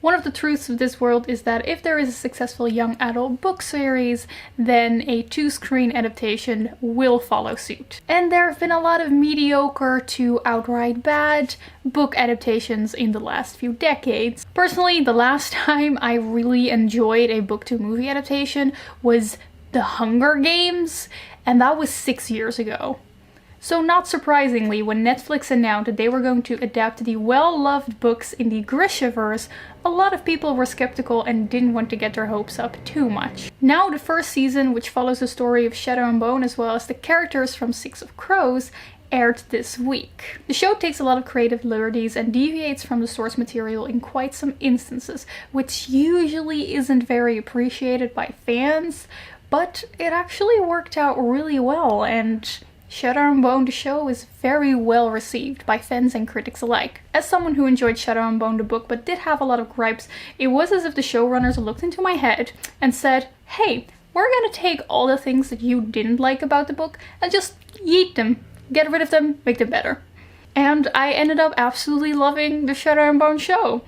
One of the truths of this world is that if there is a successful young adult book series, then a 2-screen adaptation will follow suit. And there have been a lot of mediocre to outright bad book adaptations in the last few decades. Personally, the last time I really enjoyed a book to movie adaptation was The Hunger Games, and that was 6 years ago. So not surprisingly, when Netflix announced that they were going to adapt the well-loved books in the Grishaverse, a lot of people were skeptical and didn't want to get their hopes up too much. Now the first season, which follows the story of Shadow and Bone as well as the characters from Six of Crows, aired this week. The show takes a lot of creative liberties and deviates from the source material in quite some instances, which usually isn't very appreciated by fans, but it actually worked out really well, and Shadow and Bone the show is very well received by fans and critics alike. As someone who enjoyed Shadow and Bone the book but did have a lot of gripes, it was as if the showrunners looked into my head and said, hey, we're gonna take all the things that you didn't like about the book and just yeet them, get rid of them, make them better. And I ended up absolutely loving the Shadow and Bone show.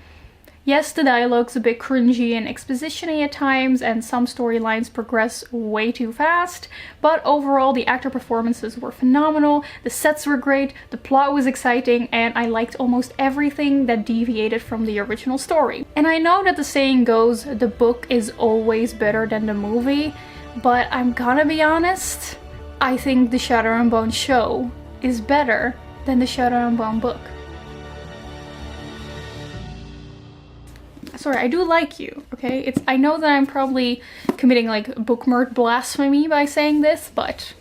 Yes, the dialogue's a bit cringy and exposition-y at times, and some storylines progress way too fast, but overall the actor performances were phenomenal, the sets were great, the plot was exciting, and I liked almost everything that deviated from the original story. And I know that the saying goes, the book is always better than the movie, but I'm gonna be honest, I think the Shadow and Bone show is better than the Shadow and Bone book. Sorry, I do like you, okay? I know that I'm probably committing like bookmark blasphemy by saying this, but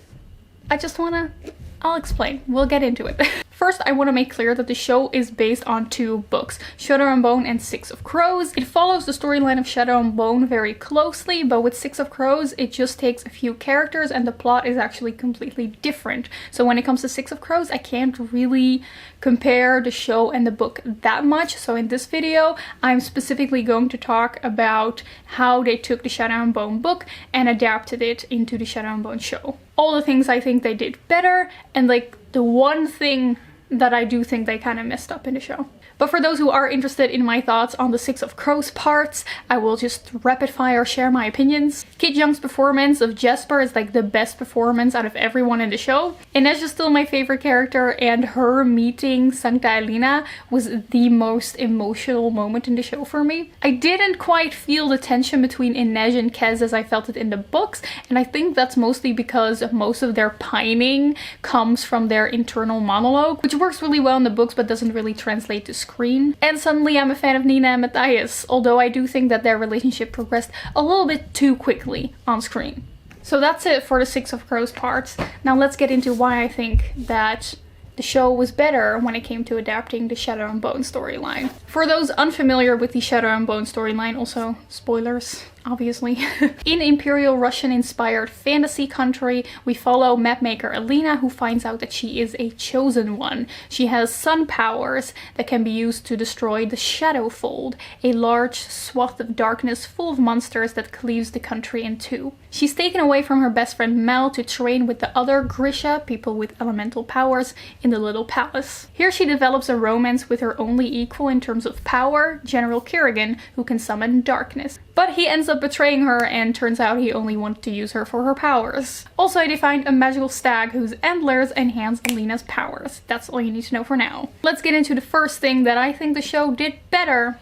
I'll explain. We'll get into it. First, I want to make clear that the show is based on 2 books, Shadow and Bone and Six of Crows. It follows the storyline of Shadow and Bone very closely, but with Six of Crows, it just takes a few characters and the plot is actually completely different. So when it comes to Six of Crows, I can't really compare the show and the book that much. So in this video, I'm specifically going to talk about how they took the Shadow and Bone book and adapted it into the Shadow and Bone show. All the things I think they did better, and like the one thing that I do think they kind of messed up in the show. But for those who are interested in my thoughts on the Six of Crows parts, I will just rapid fire share my opinions. Kit Young's performance of Jasper is like the best performance out of everyone in the show. Inej is still my favorite character, and her meeting Sancta Alina was the most emotional moment in the show for me. I didn't quite feel the tension between Inej and Kez as I felt it in the books, and I think that's mostly because most of their pining comes from their internal monologue, which works really well in the books but doesn't really translate to screen. And suddenly I'm a fan of Nina and Matthias, although I do think that their relationship progressed a little bit too quickly on screen. So that's it for the Six of Crows parts. Now let's get into why I think that the show was better when it came to adapting the Shadow and Bone storyline. For those unfamiliar with the Shadow and Bone storyline, also spoilers, obviously. In Imperial Russian-inspired fantasy country, we follow mapmaker Alina, who finds out that she is a chosen one. She has sun powers that can be used to destroy the Shadowfold, a large swath of darkness full of monsters that cleaves the country in two. She's taken away from her best friend Mel to train with the other Grisha, people with elemental powers, in the Little Palace. Here she develops a romance with her only equal in terms of power, General Kerrigan, who can summon darkness. But he ends up betraying her, and turns out he only wanted to use her for her powers. Also, they find a magical stag whose antlers enhance Alina's powers. That's all you need to know for now. Let's get into the first thing that I think the show did better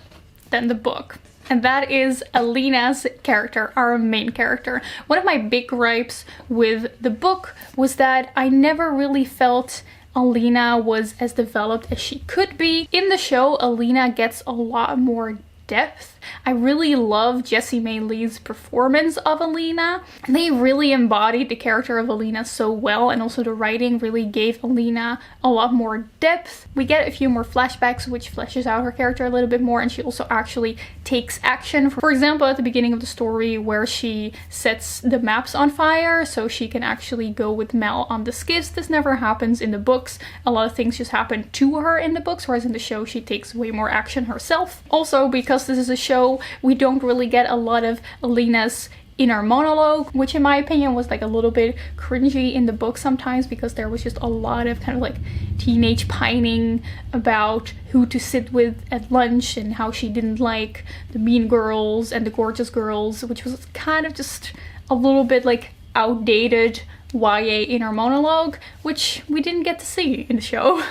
than the book. And that is Alina's character, our main character. One of my big gripes with the book was that I never really felt Alina was as developed as she could be. In the show, Alina gets a lot more depth. I really love Jessie May Lee's performance of Alina. They really embodied the character of Alina so well, and also the writing really gave Alina a lot more depth. We get a few more flashbacks which fleshes out her character a little bit more, and she also actually takes action. For example, at the beginning of the story where she sets the maps on fire so she can actually go with Mel on the skiffs. This never happens in the books. A lot of things just happen to her in the books, whereas in the show she takes way more action herself. Also, because this is a show, we don't really get a lot of Alina's inner monologue, which in my opinion was like a little bit cringy in the book sometimes, because there was just a lot of kind of like teenage pining about who to sit with at lunch and how she didn't like the mean girls and the gorgeous girls, which was kind of just a little bit like outdated YA inner monologue, which we didn't get to see in the show.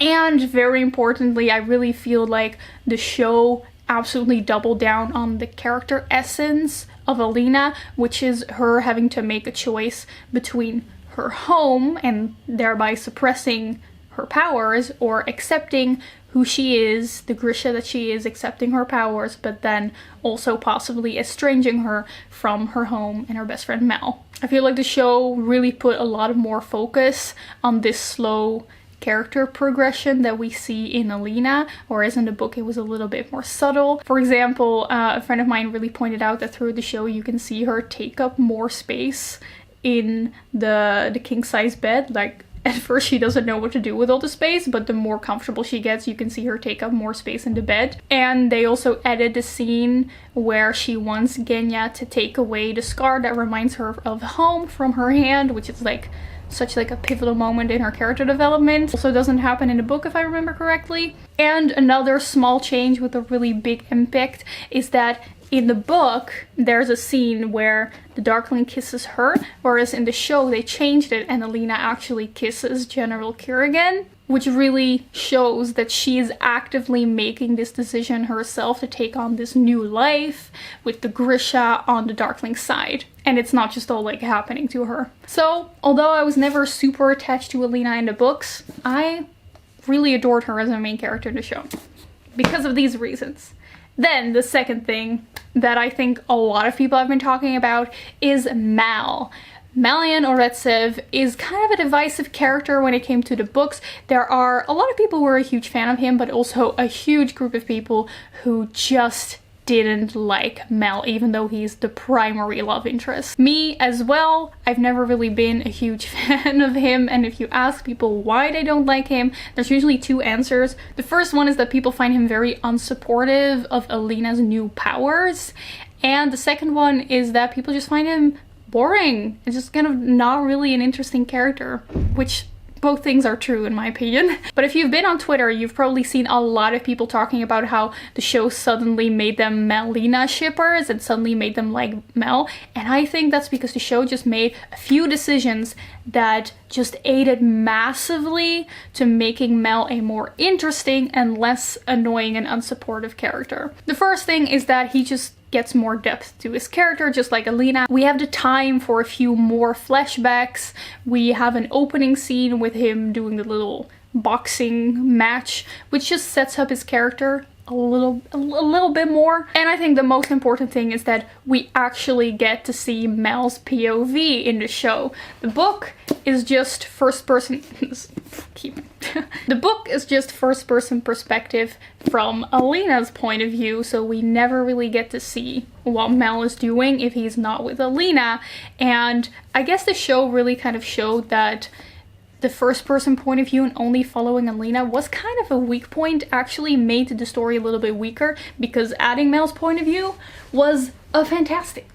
And very importantly, I really feel like the show absolutely doubled down on the character essence of Alina, which is her having to make a choice between her home and thereby suppressing her powers, or accepting who she is, the Grisha that she is, accepting her powers, but then also possibly estranging her from her home and her best friend Mel. I feel like the show really put a lot more focus on this slow character progression that we see in Alina, whereas in the book it was a little bit more subtle. For example, a friend of mine really pointed out that through the show you can see her take up more space in the king-size bed. Like, at first she doesn't know what to do with all the space, but the more comfortable she gets, you can see her take up more space in the bed. And they also added the scene where she wants Genya to take away the scar that reminds her of home from her hand, which is like such like a pivotal moment in her character development. Also doesn't happen in the book if I remember correctly. And another small change with a really big impact is that in the book, there's a scene where the darkling kisses her, whereas in the show they changed it and Alina actually kisses General Kerrigan, which really shows that she is actively making this decision herself to take on this new life with the Grisha on the darkling side. And it's not just all like happening to her. So, although I was never super attached to Alina in the books, I really adored her as a main character in the show because of these reasons. Then the second thing that I think a lot of people have been talking about is Mal. Malyan Oretsev is kind of a divisive character when it came to the books. There are a lot of people who are a huge fan of him, but also a huge group of people who just didn't like Mel, even though he's the primary love interest. Me as well, I've never really been a huge fan of him, and if you ask people why they don't like him, there's usually two answers. The first one is that people find him very unsupportive of Alina's new powers, and the second one is that people just find him boring. It's just kind of not really an interesting character, which both things are true in my opinion. But if you've been on Twitter, you've probably seen a lot of people talking about how the show suddenly made them Melina shippers and suddenly made them like Mel. And I think that's because the show just made a few decisions that just aided massively to making Mel a more interesting and less annoying and unsupportive character. The first thing is that he just gets more depth to his character, just like Alina. We have the time for a few more flashbacks. We have an opening scene with him doing the little boxing match, which just sets up his character a little bit more. And I think the most important thing is that we actually get to see Mel's POV in the show. The book is just first person the book is just first person perspective from Alina's point of view, so we never really get to see what Mel is doing if he's not with Alina. And I guess the show really kind of showed that the first person point of view and only following Alina was kind of a weak point, actually made the story a little bit weaker, because adding Mel's point of view was a fantastic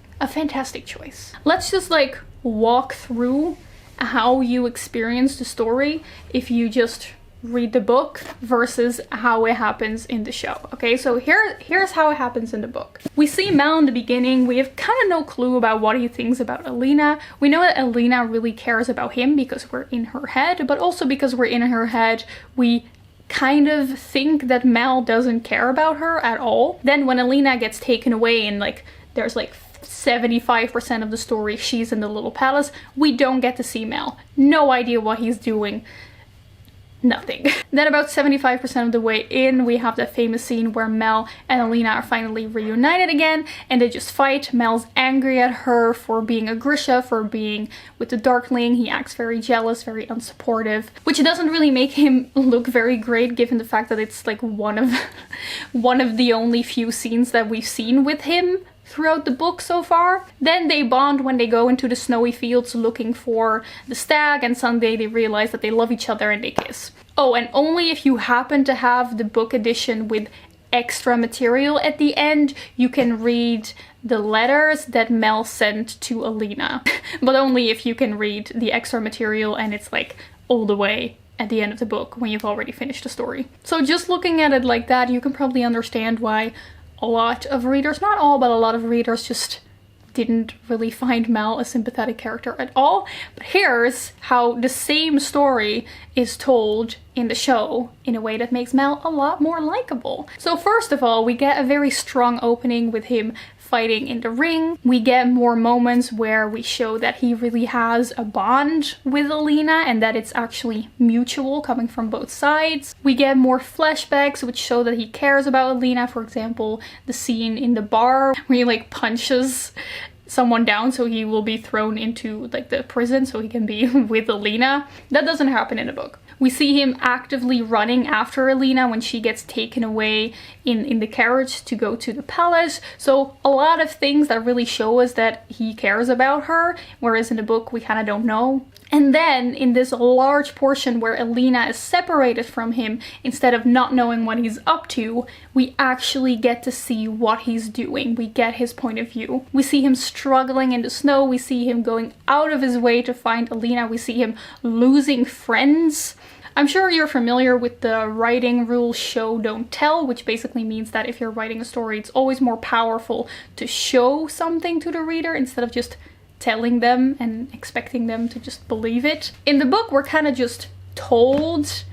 choice. Let's just like walk through how you experience the story if you just read the book versus how it happens in the show. Okay, so here's how it happens in the book. We see Mel in the beginning. We have kind of no clue about what he thinks about Alina. We know that Alina really cares about him because we're in her head, but also because we're in her head, we kind of think that Mel doesn't care about her at all. Then when Alina gets taken away and like there's like 75% of the story she's in the little palace, we don't get to see Mel. No idea what he's doing. Nothing. Then about 75% of the way in, we have that famous scene where Mel and Alina are finally reunited again, and they just fight. Mel's angry at her for being a Grisha, for being with the Darkling. He acts very jealous, very unsupportive, which doesn't really make him look very great given the fact that it's like one of the only few scenes that we've seen with him throughout the book so far. Then they bond when they go into the snowy fields looking for the stag, and someday they realize that they love each other and they kiss. Oh, and only if you happen to have the book edition with extra material at the end, you can read the letters that Mel sent to Alina. But only if you can read the extra material and it's like all the way at the end of the book when you've already finished the story. So just looking at it like that, you can probably understand why a lot of readers, not all, but a lot of readers just didn't really find Mel a sympathetic character at all. But here's how the same story is told in the show in a way that makes Mel a lot more likable. So first of all, we get a very strong opening with him fighting in the ring. We get more moments where we show that he really has a bond with Alina and that it's actually mutual, coming from both sides. We get more flashbacks which show that he cares about Alina. For example, the scene in the bar where he like punches someone down so he will be thrown into like the prison so he can be with Alina. That doesn't happen in the book. We see him actively running after Alina when she gets taken away in the carriage to go to the palace. So a lot of things that really show us that he cares about her, whereas in the book we kind of don't know. And then in this large portion where Alina is separated from him, instead of not knowing what he's up to, we actually get to see what he's doing. We get his point of view. We see him struggling in the snow. We see him going out of his way to find Alina. We see him losing friends. I'm sure you're familiar with the writing rule show don't tell, which basically means that if you're writing a story, it's always more powerful to show something to the reader instead of just telling them and expecting them to just believe it. In the book, we're kind of just told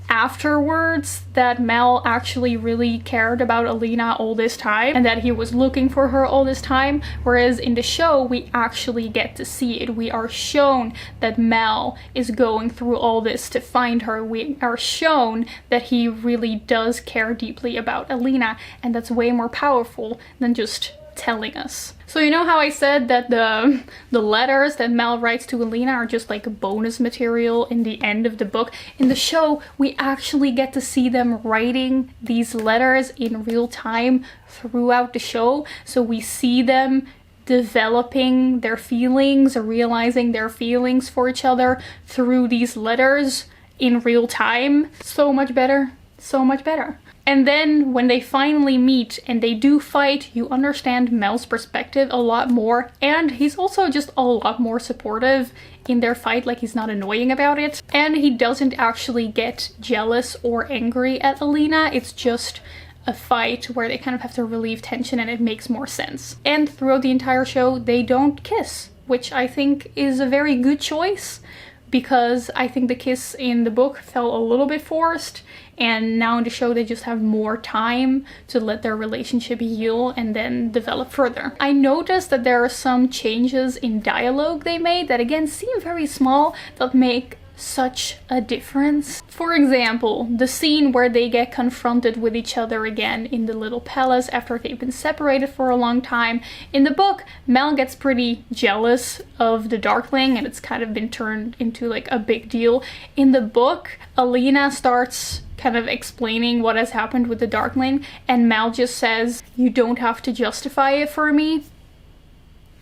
afterwards that Mel actually really cared about Alina all this time and that he was looking for her all this time, whereas in the show we actually get to see it. We are shown that Mel is going through all this to find her. We are shown that he really does care deeply about Alina, and that's way more powerful than just telling us. So you know how I said that the letters that Mel writes to Alina are just like bonus material in the end of the book? In the show, we actually get to see them writing these letters in real time throughout the show. So we see them developing their feelings or realizing their feelings for each other through these letters in real time. So much better. So much better. And then when they finally meet and they do fight, you understand Mel's perspective a lot more, and he's also just a lot more supportive in their fight. Like, he's not annoying about it, and he doesn't actually get jealous or angry at Alina. It's just a fight where they kind of have to relieve tension and it makes more sense. And throughout the entire show, they don't kiss, which I think is a very good choice, because I think the kiss in the book felt a little bit forced, and now in the show they just have more time to let their relationship heal and then develop further. I noticed that there are some changes in dialogue they made that again seem very small that make such a difference. For example, the scene where they get confronted with each other again in the little palace after they've been separated for a long time. In the book, Mel gets pretty jealous of the darkling and it's kind of been turned into like a big deal. In the book, Alina starts kind of explaining what has happened with the darkling and Mel just says, "You don't have to justify it for me."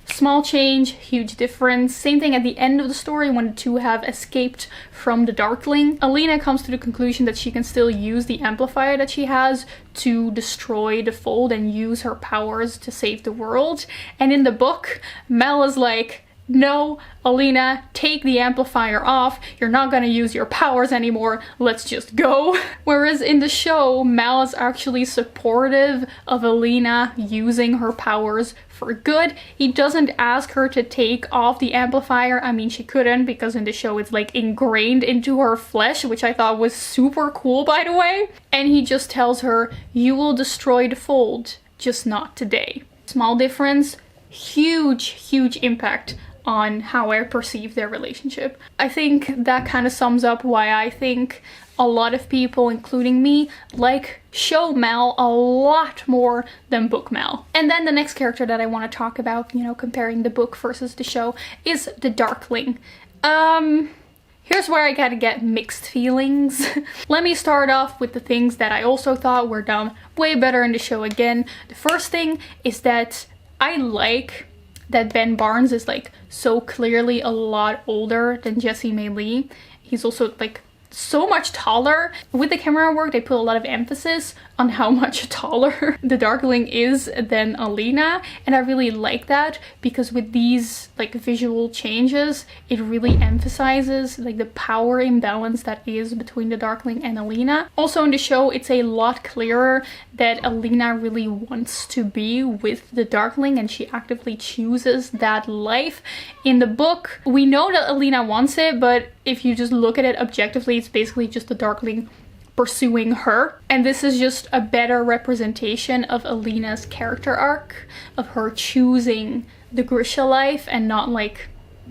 Small change, huge difference. Same thing at the end of the story when the two have escaped from the darkling. Alina comes to the conclusion that she can still use the amplifier that she has to destroy the fold and use her powers to save the world. And in the book, Mel is like, "No, Alina, take the amplifier off. You're not gonna use your powers anymore. Let's just go." Whereas in the show, Mel is actually supportive of Alina using her powers for good. He doesn't ask her to take off the amplifier. I mean, she couldn't, because in the show it's like ingrained into her flesh, which I thought was super cool, by the way. And he just tells her, "You will destroy the fold, just not today." Small difference, huge impact on how I perceive their relationship. I think that kind of sums up why I think a lot of people, including me, like show Mel a lot more than book Mel. And then the next character that I want to talk about, you know, comparing the book versus the show, is the darkling. Here's where I gotta get mixed feelings. Let me start off with the things that I also thought were done way better in the show again. The first thing is that I like that Ben Barnes is like so clearly a lot older than Jessie May Lee. He's also like so much taller. With the camera work, they put a lot of emphasis on how much taller the darkling is than Alina, and I really like that because with these like visual changes it really emphasizes like the power imbalance that is between the darkling and Alina. Also in the show it's a lot clearer that Alina really wants to be with the darkling and she actively chooses that life. In the book we know that Alina wants it, but if you just look at it objectively it's basically just the darkling pursuing her, and this is just a better representation of Alina's character arc, of her choosing the Grisha life and not like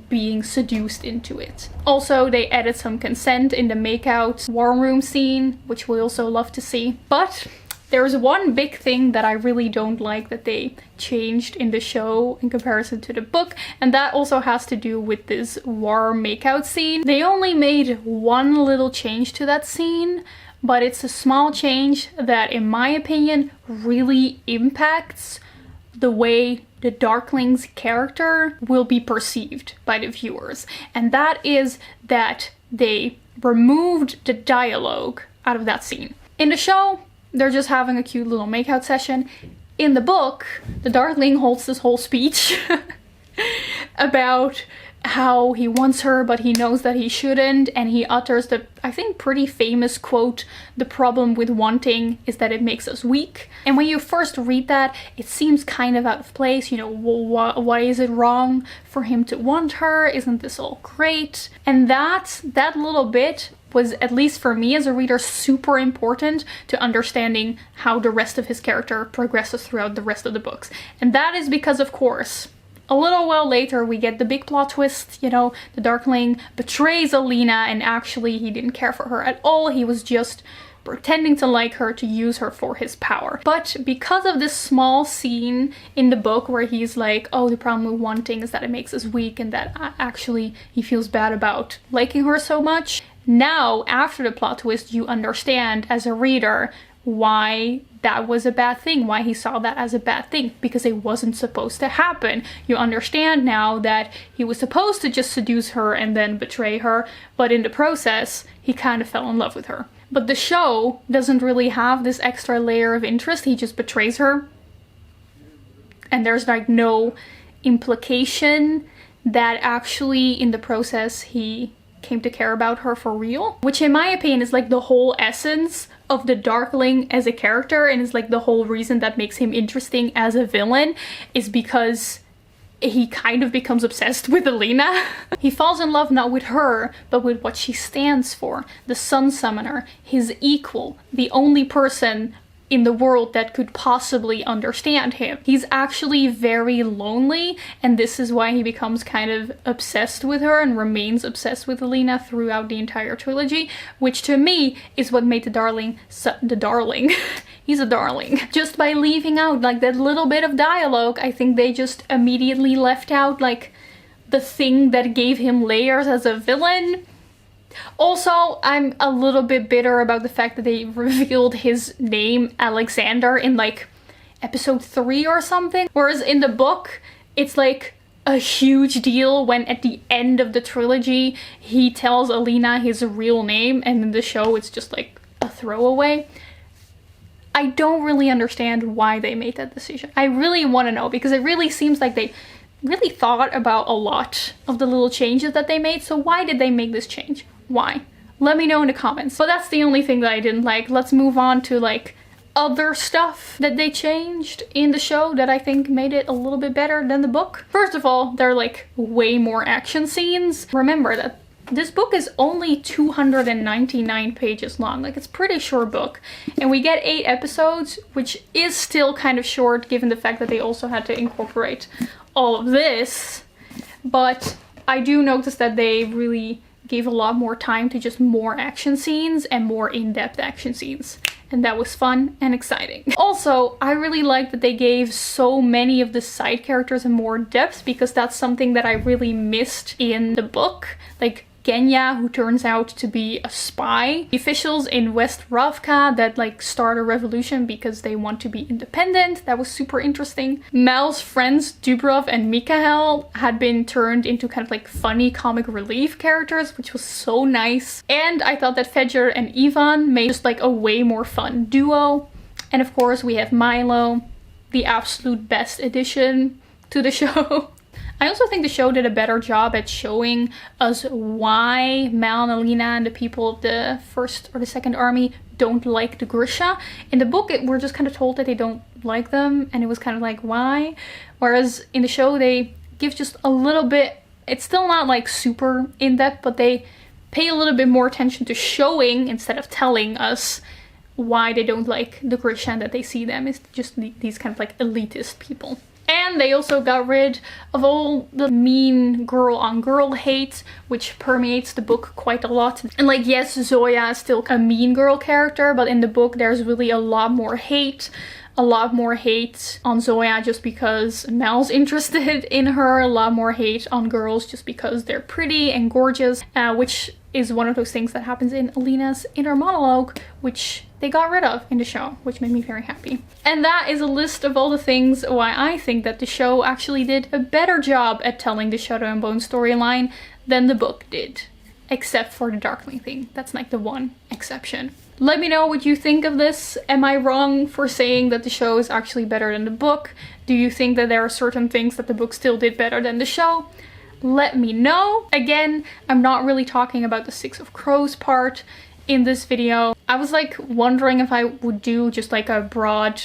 being seduced into it. Also, they added some consent in the makeout war room scene, which we also love to see. But there's one big thing that I really don't like that they changed in the show in comparison to the book, and that also has to do with this war makeout scene. They only made one little change to that scene, but it's a small change that in my opinion really impacts the way the darkling's character will be perceived by the viewers. And that is that they removed the dialogue out of that scene. In the show, they're just having a cute little makeout session. In the book, the darkling holds this whole speech about how he wants her but he knows that he shouldn't, and he utters the, I think, pretty famous quote, "The problem with wanting is that it makes us weak." And when you first read that, it seems kind of out of place, you know, why is it wrong for him to want her? Isn't this all great? And that little bit was, at least for me as a reader, super important to understanding how the rest of his character progresses throughout the rest of the books. And that is because, of course, a little while later we get the big plot twist, you know, the darkling betrays Alina and actually he didn't care for her at all, he was just pretending to like her to use her for his power. But because of this small scene in the book where he's like, oh, the problem with wanting is that it makes us weak and that actually he feels bad about liking her so much, now after the plot twist you understand as a reader why that was a bad thing, why he saw that as a bad thing, because it wasn't supposed to happen. You understand now that he was supposed to just seduce her and then betray her, but in the process he kind of fell in love with her. But the show doesn't really have this extra layer of interest, he just betrays her and there's like no implication that actually in the process he came to care about her for real, which in my opinion is like the whole essence of the darkling as a character, and is like the whole reason that makes him interesting as a villain, is because he kind of becomes obsessed with Alina. He falls in love not with her, but with what she stands for, the Sun Summoner, his equal, the only person in the world that could possibly understand him. He's actually very lonely, and this is why he becomes kind of obsessed with her and remains obsessed with Alina throughout the entire trilogy, which to me is what made the darling. He's a darling. Just by leaving out like that little bit of dialogue, I think they just immediately left out like the thing that gave him layers as a villain. Also, I'm a little bit bitter about the fact that they revealed his name, Alexander, in like episode 3 or something. Whereas in the book, it's like a huge deal when at the end of the trilogy, he tells Alina his real name, and in the show, it's just like a throwaway. I don't really understand why they made that decision. I really want to know, because it really seems like they really thought about a lot of the little changes that they made. So why did they make this change? Why? Let me know in the comments. But that's the only thing that I didn't like. Let's move on to like other stuff that they changed in the show that I think made it a little bit better than the book. First of all, there are like way more action scenes. Remember that this book is only 299 pages long. Like, it's a pretty short book. And we get 8 episodes, which is still kind of short given the fact that they also had to incorporate all of this. But I do notice that they really gave a lot more time to just more action scenes and more in-depth action scenes. And that was fun and exciting. Also, I really like that they gave so many of the side characters more depth, because that's something that I really missed in the book. Like Genya, who turns out to be a spy. The officials in West Ravka that like start a revolution because they want to be independent. That was super interesting. Mal's friends Dubrov and Mikhail had been turned into kind of like funny comic relief characters, which was so nice. And I thought that Fedger and Ivan made just like a way more fun duo. And of course we have Milo, the absolute best addition to the show. I also think the show did a better job at showing us why Mal and Alina and the people of the first or the second army don't like the Grisha. In the book, we're just kind of told that they don't like them, and it was kind of like, why? Whereas in the show, they give just a little bit, it's still not like super in-depth, but they pay a little bit more attention to showing instead of telling us why they don't like the Grisha and that they see them as just these kind of like elitist people. And they also got rid of all the mean girl on girl hate, which permeates the book quite a lot. And like, yes, Zoya is still a mean girl character, but in the book there's really a lot more hate. A lot more hate on Zoya just because Mel's interested in her. A lot more hate on girls just because they're pretty and gorgeous, which is one of those things that happens in Alina's inner monologue, which they got rid of in the show, which made me very happy. And that is a list of all the things why I think that the show actually did a better job at telling the Shadow and Bone storyline than the book did. Except for the Darkling thing. That's like the one exception. Let me know what you think of this. Am I wrong for saying that the show is actually better than the book? Do you think that there are certain things that the book still did better than the show? Let me know. Again, I'm not really talking about the Six of Crows part in this video. I was like wondering if I would do just like a broad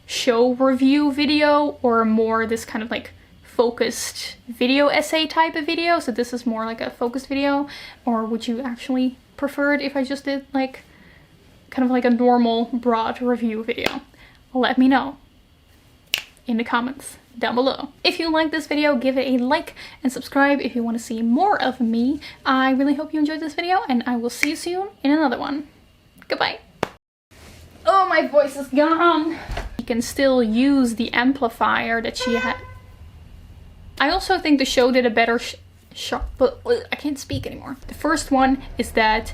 show review video or more this kind of like focused video essay type of video. So this is more like a focused video, or would you actually prefer it if I just did like kind of like a normal broad review video? Let me know in the comments down below. If you like this video, give it a like and subscribe if you want to see more of me. I really hope you enjoyed this video, and I will see you soon in another one. Goodbye. Oh, my voice is gone. You can still use the amplifier that she had. I also think the show did a better shot, but I can't speak anymore. The first one is that